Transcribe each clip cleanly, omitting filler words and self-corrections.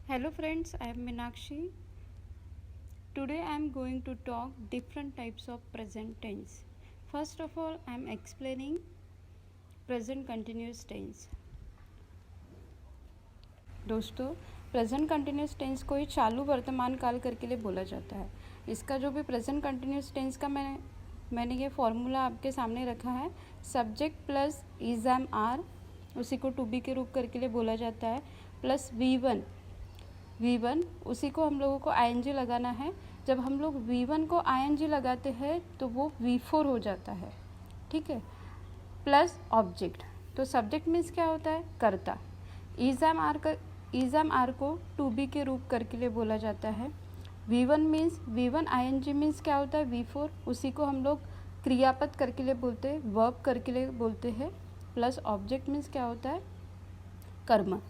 Hello friends, I am Meenakshi. Today I am going to talk different types of present tense. First of all, I am explaining present continuous tense. दोस्तों, present continuous tense को ही चालू वर्तमान काल करके लिए बोला जाता है। इसका जो भी प्रेजेंट कंटिन्यूस टेंस का मैंने ये फॉर्मूला आपके सामने रखा है। Subject plus is M R, उसी को टू बी के रूप करके लिए बोला जाता है, प्लस V1 उसी को हम लोगों को ING लगाना है। जब हम लोग V1 को ING लगाते हैं तो वो V4 हो जाता है, ठीक है। प्लस ऑब्जेक्ट, तो सब्जेक्ट मीन्स क्या होता है, कर्ता। इज एम आर को टू बी के रूप करके लिए बोला जाता है। V1 ING मीन्स क्या होता है, V4, उसी को हम लोग क्रियापद करके लिए बोलते हैं, वर्ब करके लिए बोलते हैं। प्लस ऑब्जेक्ट मीन्स क्या होता है, कर्म।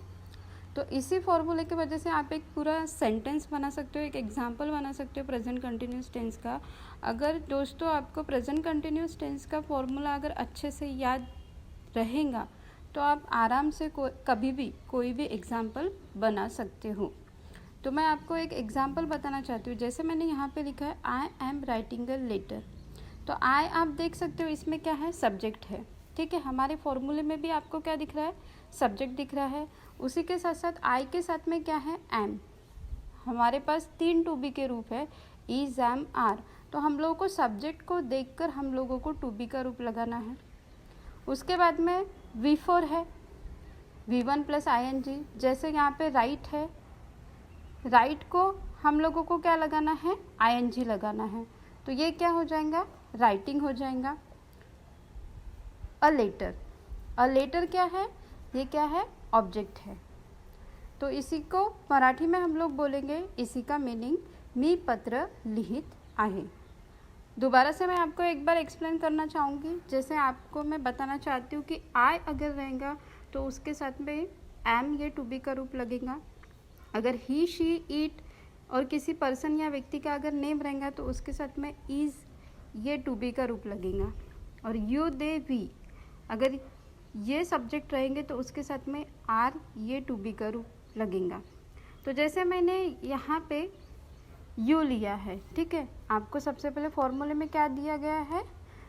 तो इसी फॉर्मूले की वजह से आप एक पूरा सेंटेंस बना सकते हो, एक एग्जाम्पल बना सकते हो प्रेजेंट कंटिन्यूस टेंस का। अगर दोस्तों आपको प्रेजेंट कंटिन्यूस टेंस का फॉर्मूला अगर अच्छे से याद रहेगा तो आप आराम से कभी भी कोई भी एग्जाम्पल बना सकते हो। तो मैं आपको एक एग्जाम्पल बताना चाहती हूँ। जैसे मैंने यहाँ पे लिखा है I am writing a letter, तो आई आप देख सकते हो इसमें क्या है, सब्जेक्ट है, ठीक है। हमारे फॉर्मूले में भी आपको क्या दिख रहा है, सब्जेक्ट दिख रहा है। उसी के साथ साथ आई के साथ में क्या है, एम। हमारे पास 3 टू बी के रूप है, इज एम आर। तो हम लोगों को सब्जेक्ट को देखकर हम लोगों को टू बी का रूप लगाना है। उसके बाद में V4 है, V1 प्लस ING। जैसे यहाँ पे राइट है, राइट को हम लोगों को क्या लगाना है, ING लगाना है। तो ये क्या हो जाएगा, राइटिंग हो जाएगा। अ लेटर क्या है, ये क्या है, ऑब्जेक्ट है। तो इसी को मराठी में हम लोग बोलेंगे, इसी का मीनिंग मी पत्र लिहित आहे। दोबारा से मैं आपको एक बार एक्सप्लेन करना चाहूँगी। जैसे आपको मैं बताना चाहती हूँ कि आई अगर रहेगा तो उसके साथ में एम, ये टू बी का रूप लगेगा। अगर ही शी इट और किसी पर्सन या व्यक्ति का अगर नेम रहेगा तो उसके साथ में इज़, ये टू बी का रूप लगेगा। और यू दे वी, अगर ये सब्जेक्ट रहेंगे तो उसके साथ में आर, ये टू बी का रूप लगेगा। तो जैसे मैंने यहाँ पे यू लिया है, ठीक है। आपको सबसे पहले फॉर्मूले में क्या दिया गया है,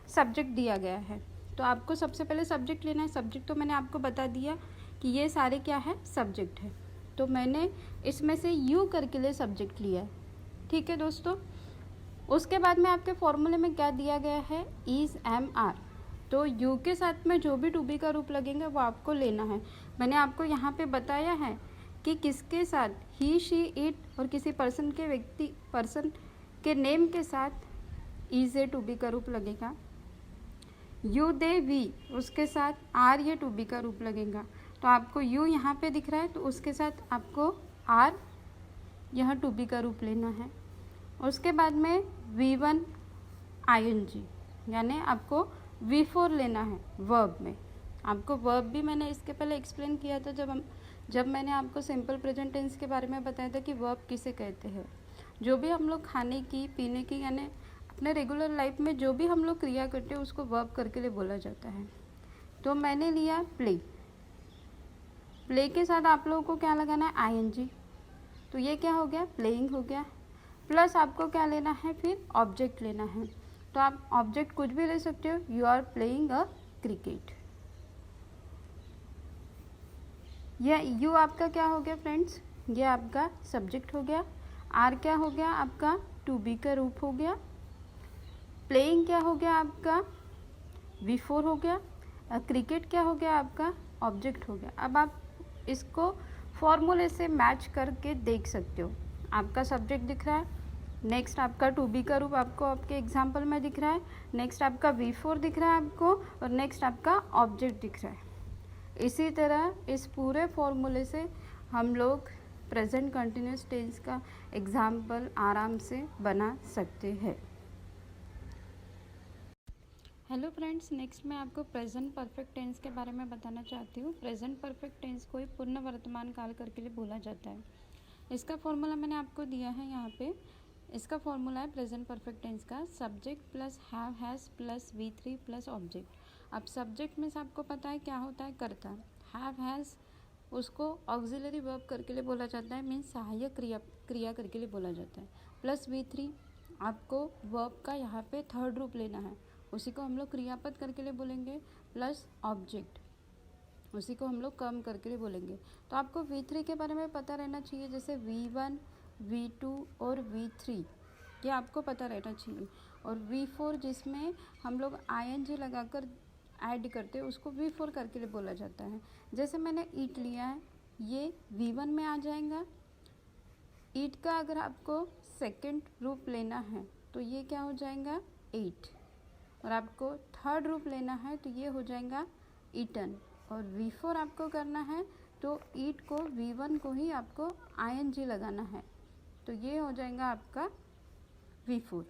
सब्जेक्ट दिया गया है। तो आपको सबसे पहले सब्जेक्ट लेना है। सब्जेक्ट तो मैंने आपको बता दिया कि ये सारे क्या है, सब्जेक्ट है। तो मैंने इसमें से यू करके लिए सब्जेक्ट लिया है, ठीक है दोस्तों। उसके बाद में आपके फॉर्मूले में क्या दिया गया है, इज एम आर। तो यू के साथ में जो भी टू बी का रूप लगेंगे वो आपको लेना है। मैंने आपको यहाँ पे बताया है कि किसके साथ, ही शी इट और किसी पर्सन के नेम के साथ इज, ए टू बी का रूप लगेगा। यू दे वी, उसके साथ आर, ये टू बी का रूप लगेगा। तो आपको यू यहाँ पे दिख रहा है तो उसके साथ आपको आर, यह टू बी का रूप लेना है। उसके बाद में V1 ING, यानी आपको V4 लेना है वर्ब में। आपको वर्ब भी मैंने इसके पहले एक्सप्लेन किया था जब मैंने आपको सिंपल प्रेजेंट टेंस के बारे में बताया था कि वर्ब किसे कहते हैं। जो भी हम लोग खाने की, पीने की, यानी अपने रेगुलर लाइफ में जो भी हम लोग क्रिया करते हैं उसको वर्ब करके लिए बोला जाता है। तो मैंने लिया प्ले के साथ आप लोगों को क्या लगाना है, ING। तो ये क्या हो गया, प्लेइंग हो गया। प्लस आपको क्या लेना है, फिर ऑब्जेक्ट लेना है। तो आप ऑब्जेक्ट कुछ भी ले सकते हो, you are playing a cricket. यह यू आपका क्या हो गया फ्रेंड्स, ये आपका सब्जेक्ट हो गया। आर क्या हो गया आपका, टू बी का रूप हो गया। प्लेइंग क्या हो गया आपका, V4 हो गया। क्रिकेट क्या हो गया आपका, ऑब्जेक्ट हो गया। अब आप इसको फॉर्मूले से मैच करके देख सकते हो। आपका सब्जेक्ट दिख रहा है, नेक्स्ट आपका टू बी का रूप आपको आपके एग्जाम्पल में दिख रहा है, नेक्स्ट आपका V4 दिख रहा है आपको, और नेक्स्ट आपका ऑब्जेक्ट दिख रहा है। इसी तरह इस पूरे फॉर्मूले से हम लोग प्रेजेंट कंटिन्यूस टेंस का एग्जाम्पल आराम से बना सकते हैं। हेलो फ्रेंड्स, नेक्स्ट मैं आपको प्रेजेंट परफेक्ट टेंस के बारे में बताना चाहती हूँ। प्रेजेंट परफेक्ट टेंस को ही पूर्ण वर्तमान काल करके लिए बोला जाता है। इसका फॉर्मूला मैंने आपको दिया है यहाँ पे। इसका फॉर्मूला है प्रेजेंट परफेक्ट टेंस का, subject plus have has plus V3 plus object. अब सब्जेक्ट में से आपको पता है क्या होता है, कर्ता। हैव हैज़ उसको ऑक्सिलरी वर्ब करके लिए बोला जाता है, मीन्स सहायक क्रिया करके लिए बोला जाता है। प्लस V3 आपको वर्ब का यहाँ पे थर्ड रूप लेना है, उसी को हम लोग क्रियापद करके लिए बोलेंगे। प्लस ऑब्जेक्ट, उसी को हम लोग कर्म करके लिए बोलेंगे। तो आपको V3 के बारे में पता रहना चाहिए, जैसे V1, V2 और V3 ये आपको पता रहना चाहिए। और V4 जिसमें हम लोग ING लगाकर ऐड करते हैं उसको V4 करके लिए बोला जाता है। जैसे मैंने ईट लिया है, ये V1 में आ जाएगा। ईट का अगर आपको सेकंड रूप लेना है तो ये क्या हो जाएगा, ईट। और आपको थर्ड रूप लेना है तो ये हो जाएगा ईटन। और V4 आपको करना है तो ईट को V1 को ही आपको ING लगाना है, तो ये हो जाएगा आपका V4।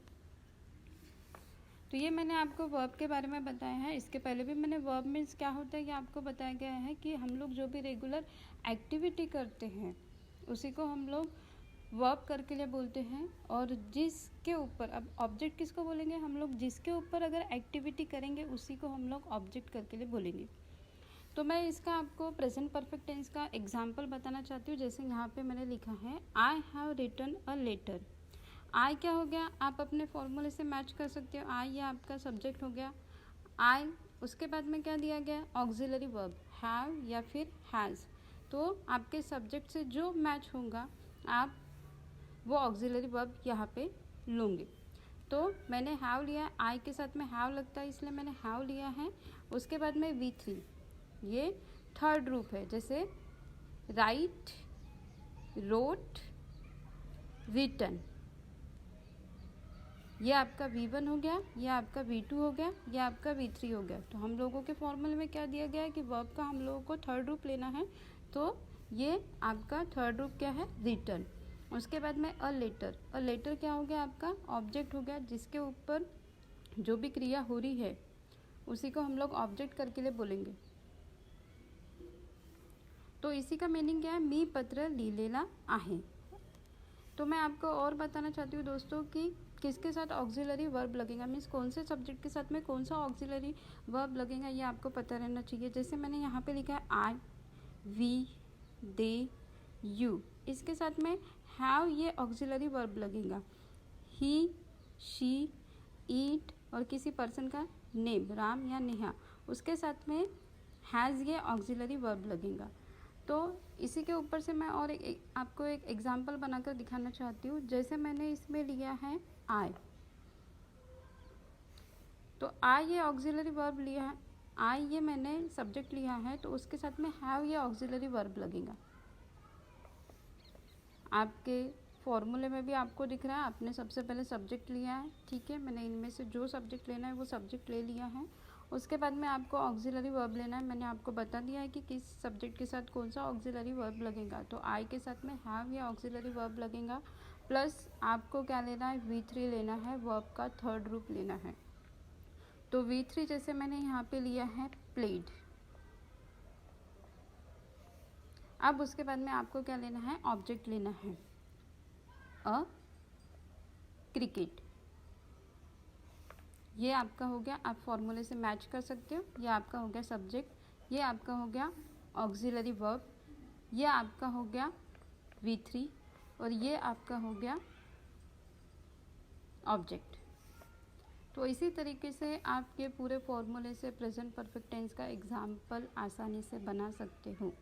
तो ये मैंने आपको वर्ब के बारे में बताया है। इसके पहले भी मैंने वर्ब मीन्स क्या होता है ये आपको बताया गया है कि हम लोग जो भी रेगुलर एक्टिविटी करते हैं उसी को हम लोग वर्ब करके लिए बोलते हैं। और जिसके ऊपर, अब ऑब्जेक्ट किसको बोलेंगे, हम लोग जिसके ऊपर अगर एक्टिविटी करेंगे उसी को हम लोग ऑब्जेक्ट करके लिए बोलेंगे। तो मैं इसका आपको प्रेजेंट परफेक्ट टेंस का एग्जाम्पल बताना चाहती हूँ। जैसे यहाँ पे मैंने लिखा है I have written a letter. I क्या हो गया, आप अपने फॉर्मूले से मैच कर सकते हो। आई ये आपका सब्जेक्ट हो गया, आई उसके बाद में क्या दिया गया, ऑक्सिलरी वर्ब हैव या फिर हैज़। तो आपके सब्जेक्ट से जो मैच होगा आप वो ऑक्सिलरी वर्ब यहाँ पे लोगे। तो मैंने हैव लिया, आई के साथ में हैव लगता है इसलिए मैंने हैव लिया है। उसके बाद में V3 ये थर्ड रूप है, जैसे राइट, रोट, रिटन। ये आपका V1 हो गया, ये आपका V2 हो गया, ये आपका V3 हो गया। तो हम लोगों के फॉर्मूले में क्या दिया गया है कि वर्ब का हम लोगों को थर्ड रूप लेना है, तो ये आपका थर्ड रूप क्या है, रिटन। उसके बाद में अ लेटर। अ लेटर क्या हो गया, आपका ऑब्जेक्ट हो गया, जिसके ऊपर जो भी क्रिया हो रही है उसी को हम लोग ऑब्जेक्ट करके लिए बोलेंगे। तो इसी का मीनिंग क्या है, मी पत्र लिहिलेला आहे। तो मैं आपको और बताना चाहती हूँ दोस्तों कि किसके साथ ऑक्सिलरी वर्ब लगेगा, मीन्स कौन से सब्जेक्ट के साथ में कौन सा ऑक्सिलरी वर्ब लगेगा ये आपको पता रहना चाहिए। जैसे मैंने यहाँ पे लिखा है आई, वी, दे, यू, इसके साथ में हैव ये ऑक्सिलरी वर्ब लगेगा। ही, शी, ईट और किसी पर्सन का नेम, राम या नेहा, उसके साथ में हैज़ ये ऑक्सिलरी वर्ब लगेगा। तो इसी के ऊपर से मैं और आपको एक एग्जांपल बनाकर दिखाना चाहती हूँ। जैसे मैंने इसमें लिया है आई, तो आई ये ऑक्सिलरी वर्ब लिया है, आई ये मैंने सब्जेक्ट लिया है, तो उसके साथ में हैव ये ऑक्सिलरी वर्ब लगेगा। आपके फॉर्मूले में भी आपको दिख रहा है, आपने सबसे पहले सब्जेक्ट लिया है, ठीक है, मैंने इनमें से जो सब्जेक्ट लेना है वो सब्जेक्ट ले लिया है। उसके बाद में आपको ऑक्सिलरी वर्ब लेना है। मैंने आपको बता दिया है कि किस सब्जेक्ट के साथ कौन सा ऑक्सिलरी वर्ब लगेगा। तो आई के साथ में हैव या ऑक्सिलरी वर्ब लगेगा। प्लस आपको क्या लेना है, V3 लेना है, वर्ब का थर्ड रूप लेना है। तो V3 जैसे मैंने यहाँ पे लिया है प्लेड। अब उसके बाद में आपको क्या लेना है, ऑब्जेक्ट लेना है, अ क्रिकेट। ये आपका हो गया, आप फॉर्मूले से मैच कर सकते हो। ये आपका हो गया सब्जेक्ट, ये आपका हो गया ऑक्सिलरी वर्ब, ये आपका हो गया V3 और ये आपका हो गया ऑब्जेक्ट। तो इसी तरीके से आप ये पूरे फॉर्मूले से प्रेजेंट परफेक्ट टेंस का एग्जाम्पल आसानी से बना सकते हो।